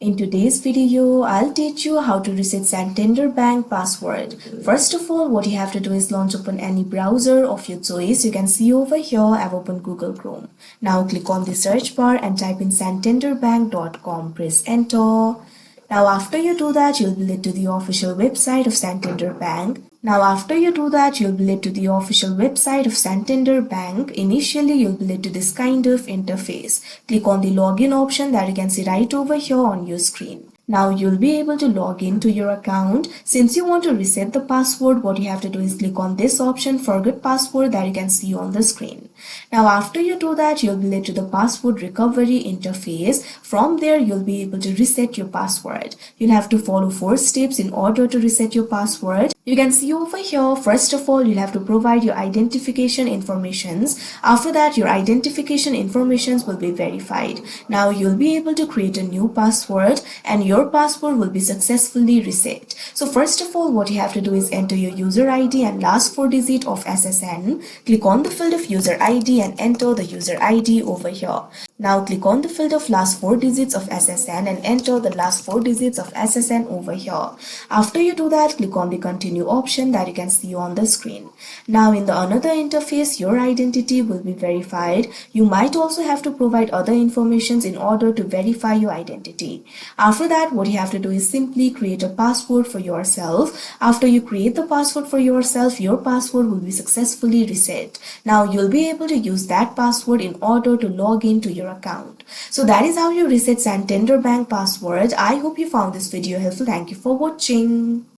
In today's video, I'll teach you how to reset Santander Bank password. First of all, what you have to do is launch open any browser of your choice. You can see over here, I've opened Google Chrome. Now click on the search bar and type in santanderbank.com. Press enter. Now after you do that, you'll be led to the official website of Santander Bank. Initially, you'll be led to this kind of interface. Click on the login option that you can see right over here on your screen. Now you'll be able to log into your account. Since you want to reset the password, what you have to do is click on this option, forget password, that you can see on the screen. Now after you do that, you'll be led to the password recovery interface. From there, you'll be able to reset your password. You'll have to follow 4 steps in order to reset your password. You can see over here, first of all, you'll have to provide your identification informations. After that, your identification informations will be verified. Now you'll be able to create a new password and your password will be successfully reset. So first of all, what you have to do is enter your user ID and last 4 digits of SSN. Click on the field of user ID and enter the user ID over here. Now click on the field of last 4 digits of SSN and enter the last 4 digits of SSN over here. After you do that, click on the continue option that you can see on the screen. Now in the another interface, your identity will be verified. You might also have to provide other informations in order to verify your identity. After that, what you have to do is simply create a password for yourself. After you create the password for yourself, your password will be successfully reset. Now you'll be able to use that password in order to log into your account. So that is how you reset Santander Bank password. I hope you found this video helpful. Thank you for watching.